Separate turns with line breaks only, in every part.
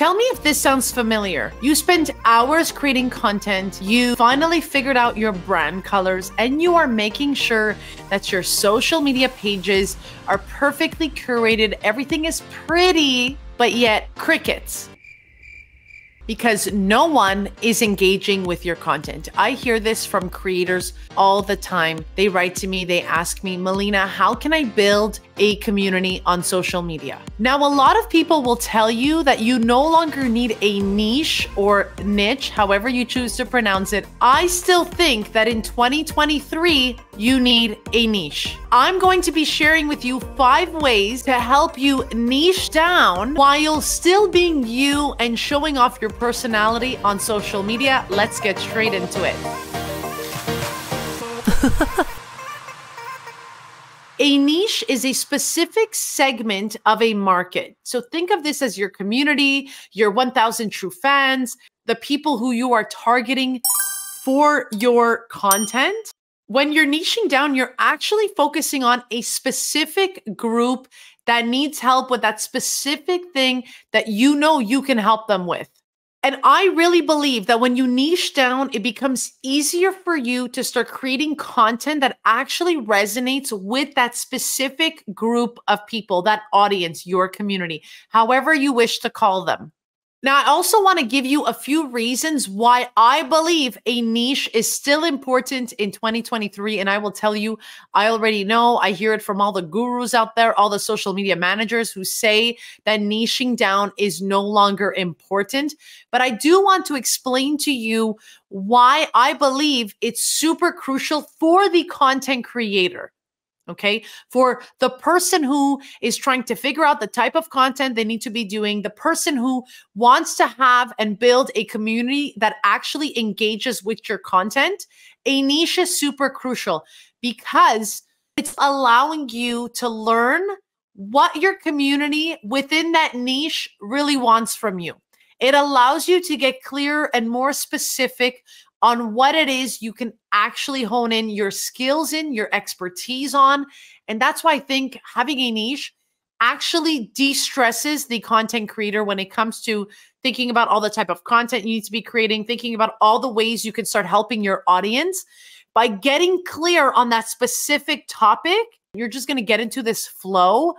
Tell me if this sounds familiar. You spent hours creating content, you finally figured out your brand colors, and you are making sure that your social media pages are perfectly curated. Everything is pretty, but yet crickets. Because no one is engaging with your content. I hear this from creators all the time. They write to me, they ask me, Melina, how can I build a community on social media? Now, a lot of people will tell you that you no longer need a niche or niche, however you choose to pronounce it. I still think that in 2023, you need a niche. I'm going to be sharing with you 5 ways to help you niche down while still being you and showing off your personality on social media. Let's get straight into it. A niche is a specific segment of a market. So think of this as your community, your 1,000 true fans, the people who you are targeting for your content. When you're niching down, you're actually focusing on a specific group that needs help with that specific thing that you know you can help them with. And I really believe that when you niche down, it becomes easier for you to start creating content that actually resonates with that specific group of people, that audience, your community, however you wish to call them. Now, I also want to give you a few reasons why I believe a niche is still important in 2023. And I will tell you, I already know, I hear it from all the gurus out there, all the social media managers who say that niching down is no longer important. But I do want to explain to you why I believe it's super crucial for the content creator. Okay, for the person who is trying to figure out the type of content they need to be doing, the person who wants to have and build a community that actually engages with your content, a niche is super crucial because it's allowing you to learn what your community within that niche really wants from you. It allows you to get clearer and more specific on what it is you can actually hone in your skills in, your expertise on. And that's why I think having a niche actually de-stresses the content creator when it comes to thinking about all the type of content you need to be creating, thinking about all the ways you can start helping your audience. By getting clear on that specific topic, you're just going to get into this flow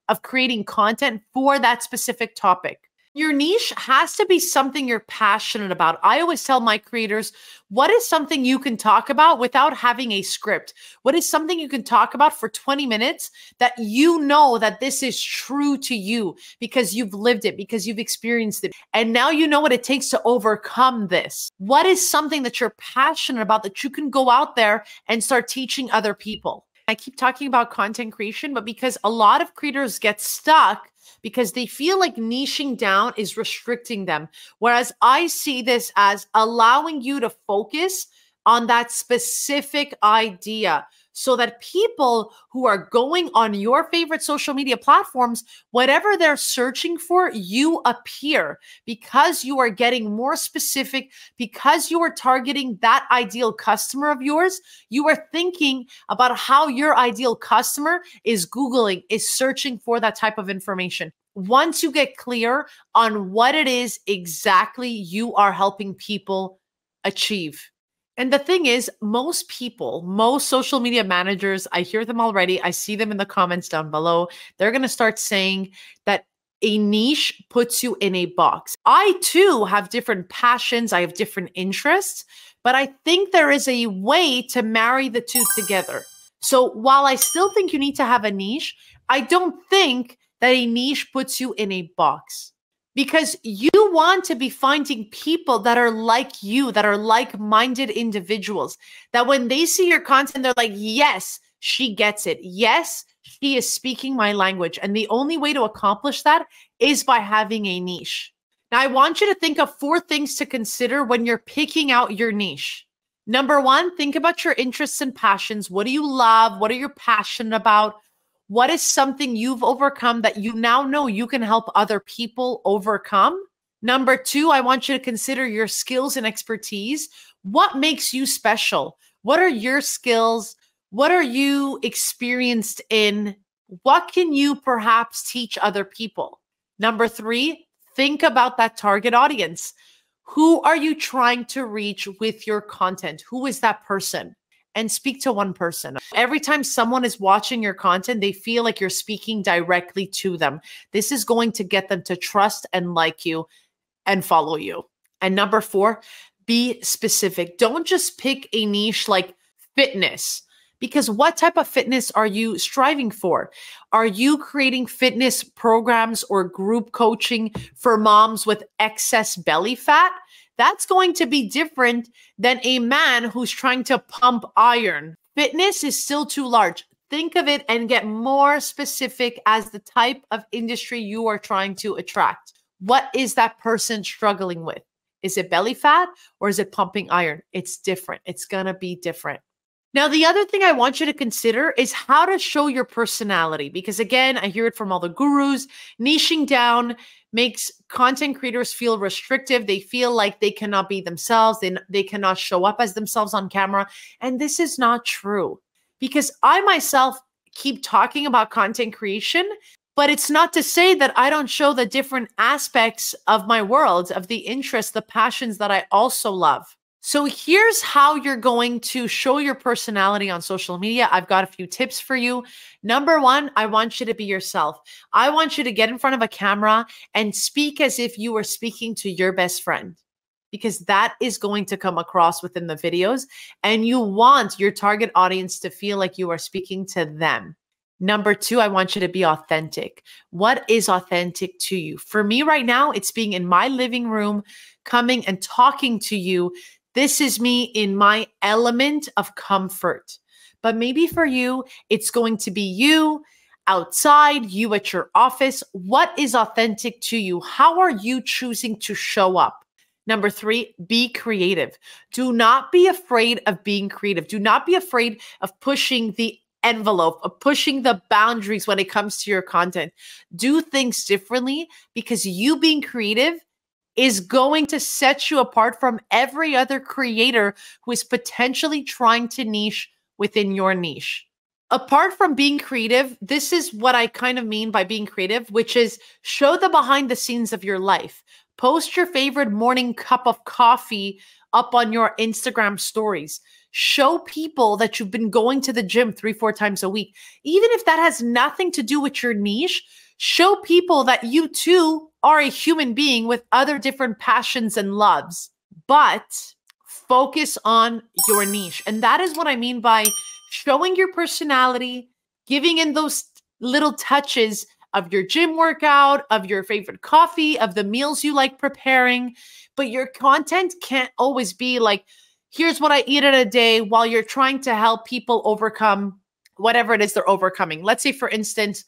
of creating content for that specific topic. Your niche has to be something you're passionate about. I always tell my creators, what is something you can talk about without having a script? What is something you can talk about for 20 minutes that you know that this is true to you because you've lived it, because you've experienced it, and now you know what it takes to overcome this? What is something that you're passionate about that you can go out there and start teaching other people? I keep talking about content creation, but because a lot of creators get stuck because they feel like niching down is restricting them. Whereas I see this as allowing you to focus on that specific idea so that people who are going on your favorite social media platforms, whatever they're searching for, you appear because you are getting more specific, because you are targeting that ideal customer of yours. You are thinking about how your ideal customer is Googling, is searching for that type of information. Once you get clear on what it is exactly you are helping people achieve. And the thing is, most people, most social media managers, I hear them already. I see them in the comments down below. They're going to start saying that a niche puts you in a box. I too have different passions. I have different interests, but I think there is a way to marry the two together. So while I still think you need to have a niche, I don't think that a niche puts you in a box. Because you want to be finding people that are like you, that are like-minded individuals, that when they see your content, they're like, yes, she gets it. Yes, she is speaking my language. And the only way to accomplish that is by having a niche. Now, I want you to think of 4 things to consider when you're picking out your niche. Number 1, think about your interests and passions. What do you love? What are you passionate about? What is something you've overcome that you now know you can help other people overcome? Number 2, I want you to consider your skills and expertise. What makes you special? What are your skills? What are you experienced in? What can you perhaps teach other people? Number 3, think about that target audience. Who are you trying to reach with your content? Who is that person? And speak to one person. Every time someone is watching your content, they feel like you're speaking directly to them. This is going to get them to trust and like you and follow you. And number 4, be specific. Don't just pick a niche like fitness, because what type of fitness are you striving for? Are you creating fitness programs or group coaching for moms with excess belly fat? That's going to be different than a man who's trying to pump iron. Fitness is still too large. Think of it and get more specific as the type of industry you are trying to attract. What is that person struggling with? Is it belly fat or is it pumping iron? It's different. It's going to be different. Now, the other thing I want you to consider is how to show your personality, because again, I hear it from all the gurus. Niching down makes content creators feel restrictive. They feel like they cannot be themselves. They cannot show up as themselves on camera. And this is not true, because I myself keep talking about content creation, but it's not to say that I don't show the different aspects of my world, of the interests, the passions that I also love. So here's how you're going to show your personality on social media. I've got a few tips for you. Number 1, I want you to be yourself. I want you to get in front of a camera and speak as if you were speaking to your best friend, because that is going to come across within the videos, and you want your target audience to feel like you are speaking to them. Number 2, I want you to be authentic. What is authentic to you? For me right now, it's being in my living room, coming and talking to you. This is me in my element of comfort. But maybe for you, it's going to be you outside, you at your office. What is authentic to you? How are you choosing to show up? Number 3, be creative. Do not be afraid of being creative. Do not be afraid of pushing the envelope, of pushing the boundaries when it comes to your content. Do things differently, because you being creative is going to set you apart from every other creator who is potentially trying to niche within your niche. Apart from being creative, this is what I kind of mean by being creative, which is show the behind the scenes of your life. Post your favorite morning cup of coffee up on your Instagram stories. Show people that you've been going to the gym 3-4 times a week. Even if that has nothing to do with your niche, show people that you too are a human being with other different passions and loves, but focus on your niche. And that is what I mean by showing your personality, giving in those little touches of your gym workout, of your favorite coffee, of the meals you like preparing. But your content can't always be like, here's what I eat in a day, while you're trying to help people overcome whatever it is they're overcoming. Let's say, for instance,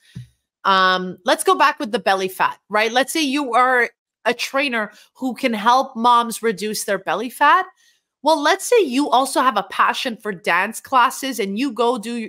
let's go back with the belly fat, right? Let's say you are a trainer who can help moms reduce their belly fat. Well, let's say you also have a passion for dance classes and you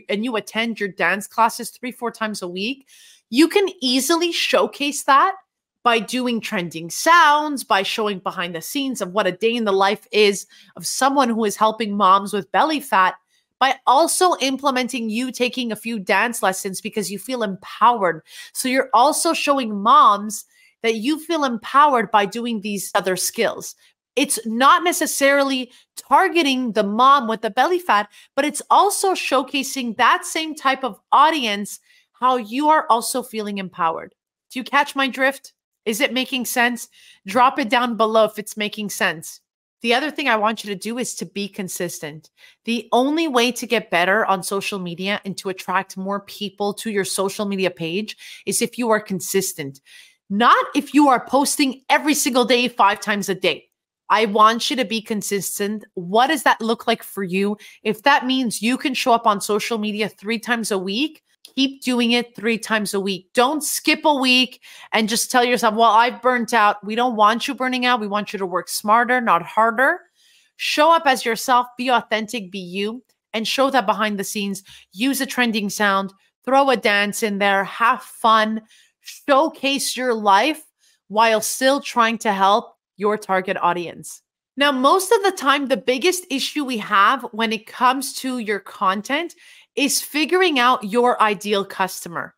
you attend your dance classes 3-4 times a week. You can easily showcase that by doing trending sounds, by showing behind the scenes of what a day in the life is of someone who is helping moms with belly fat, by also implementing you taking a few dance lessons because you feel empowered. So you're also showing moms that you feel empowered by doing these other skills. It's not necessarily targeting the mom with the belly fat, but it's also showcasing that same type of audience, how you are also feeling empowered. Do you catch my drift? Is it making sense? Drop it down below if it's making sense. The other thing I want you to do is to be consistent. The only way to get better on social media and to attract more people to your social media page is if you are consistent, not if you are posting every single day, 5 times a day. I want you to be consistent. What does that look like for you? If that means you can show up on social media 3 times a week, keep doing it 3 times a week. Don't skip a week and just tell yourself, well, I've burnt out. We don't want you burning out. We want you to work smarter, not harder. Show up as yourself, be authentic, be you, and show that behind the scenes. Use a trending sound, throw a dance in there, have fun, showcase your life while still trying to help your target audience. Now, most of the time, the biggest issue we have when it comes to your content is figuring out your ideal customer.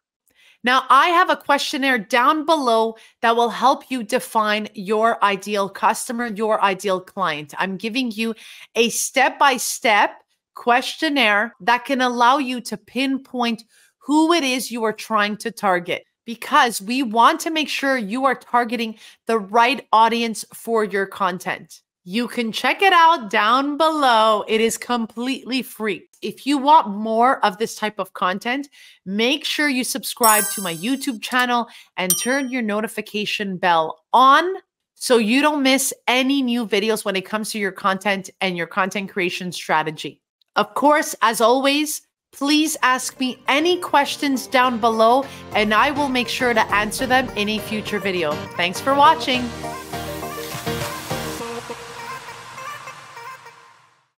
Now, I have a questionnaire down below that will help you define your ideal customer, your ideal client. I'm giving you a step-by-step questionnaire that can allow you to pinpoint who it is you are trying to target, because we want to make sure you are targeting the right audience for your content. You can check it out down below. It is completely free. If you want more of this type of content, make sure you subscribe to my YouTube channel and turn your notification bell on so you don't miss any new videos when it comes to your content and your content creation strategy. Of course, as always, please ask me any questions down below and I will make sure to answer them in a future video. Thanks for watching.